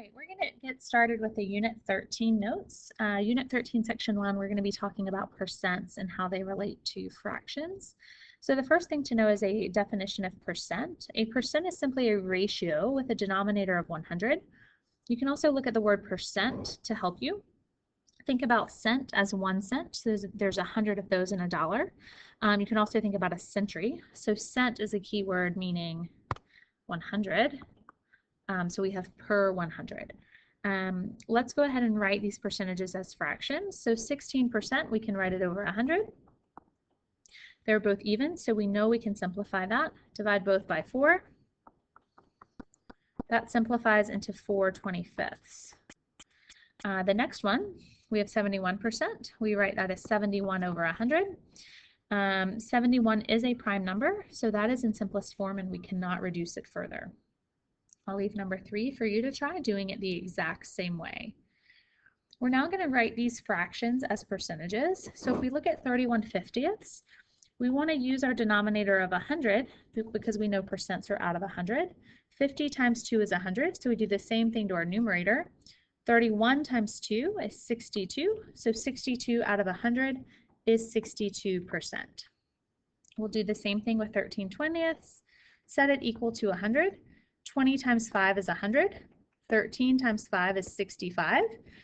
right, we're going to get started with the Unit 13 notes. Unit 13, Section 1, we're going to be talking about percents and how they relate to fractions. So the first thing to know is a definition of percent. A percent is simply a ratio with a denominator of 100. You can also look at the word percent to help you. Think about cent as 1 cent. So there's 100 of those in a dollar. You can also think about a century. So cent is a keyword meaning 100. So we have per 100. Let's go ahead and write these percentages as fractions. So 16%, we can write it over 100. They're both even, so we know we can simplify that. Divide both by 4. That simplifies into 4/25. The next one, we have 71%. We write that as 71 over 100. 71 is a prime number, so that is in simplest form and we cannot reduce it further. I'll leave number 3 for you to try doing it the exact same way. We're now going to write these fractions as percentages. So if we look at 31/50ths, we want to use our denominator of 100 because we know percents are out of 100. 50 times 2 is 100, so we do the same thing to our numerator. 31 times 2 is 62, so 62 out of 100 is 62%. We'll do the same thing with 13/20ths. Set it equal to 100. 20 times 5 is 100. 13 times 5 is 65.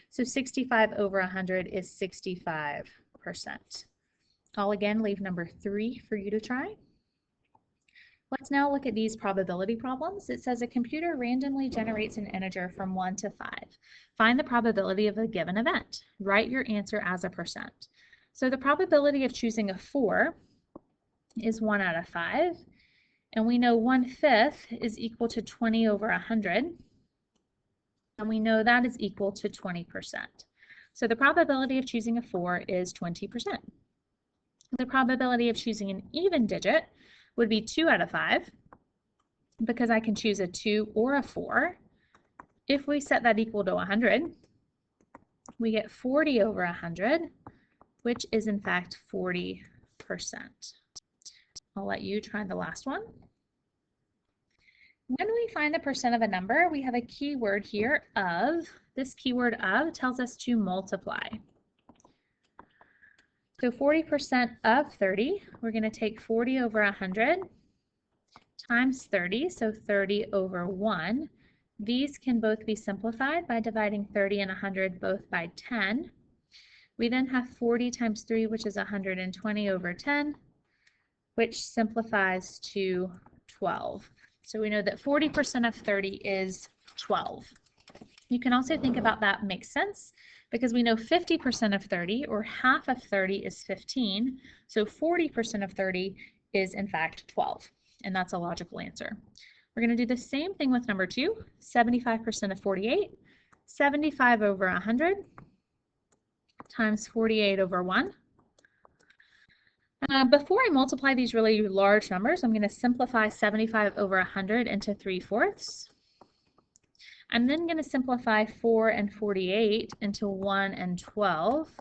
So 65 over 100 is 65%. I'll again leave number 3 for you to try. Let's now look at these probability problems. It says a computer randomly generates an integer from 1 to 5. Find the probability of a given event. Write your answer as a percent. So the probability of choosing a 4 is 1 out of 5. And we know 1/5 is equal to 20 over 100. And we know that is equal to 20%. So the probability of choosing a 4 is 20%. The probability of choosing an even digit would be 2 out of 5 because I can choose a 2 or a 4. If we set that equal to 100, we get 40 over 100, which is in fact 40%. I'll let you try the last one. When we find the percent of a number, we have a keyword here of. This keyword of tells us to multiply. So 40% of 30, we're going to take 40 over 100 times 30, so 30 over 1. These can both be simplified by dividing 30 and 100 both by 10. We then have 40 times 3, which is 120 over 10, which simplifies to 12. So we know that 40% of 30 is 12. You can also think about that makes sense because we know 50% of 30 or half of 30 is 15. So 40% of 30 is in fact 12. And that's a logical answer. We're going to do the same thing with number 2, 75% of 48, 75 over 100 times 48 over 1. Before I multiply these really large numbers, I'm going to simplify 75 over 100 into 3/4. I'm then going to simplify 4 and 48 into 1 and 12.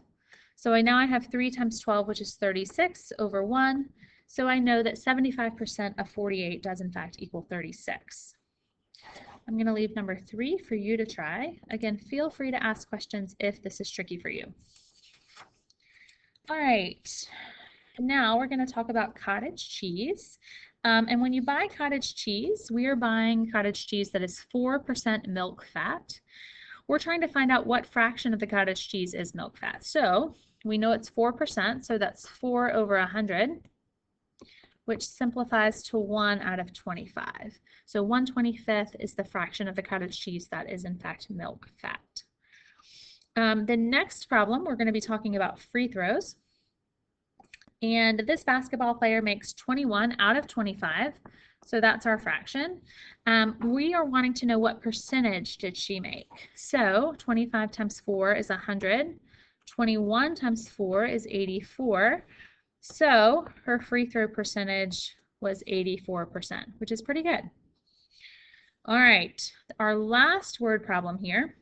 So now I have 3 times 12, which is 36 over 1. So I know that 75% of 48 does in fact equal 36. I'm going to leave number 3 for you to try. Again, feel free to ask questions if this is tricky for you. All right. Now we're going to talk about cottage cheese. And when you buy cottage cheese, we are buying cottage cheese that is 4% milk fat. We're trying to find out what fraction of the cottage cheese is milk fat. So we know it's 4%, so that's 4 over 100, which simplifies to 1 out of 25. So 1/25 is the fraction of the cottage cheese that is in fact milk fat. The next problem, we're going to be talking about free throws. And this basketball player makes 21 out of 25, so that's our fraction. We are wanting to know what percentage did she make. So 25 times 4 is 100. 21 times 4 is 84. So her free throw percentage was 84%, which is pretty good. All right, our last word problem here.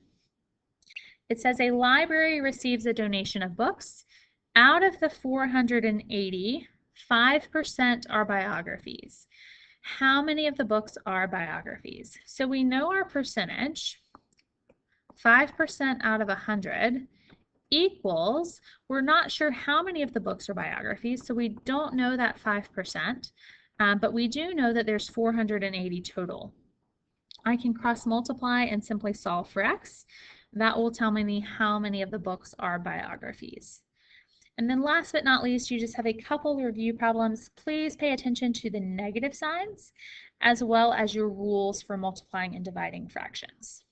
It says a library receives a donation of books. Out of the 480, 5% are biographies. How many of the books are biographies? So we know our percentage 5% out of 100 equals, we're not sure how many of the books are biographies, so we don't know that 5%, but we do know that there's 480 total. I can cross multiply and simply solve for x. That will tell me how many of the books are biographies. And then last but not least, you just have a couple review problems. Please pay attention to the negative signs as well as your rules for multiplying and dividing fractions.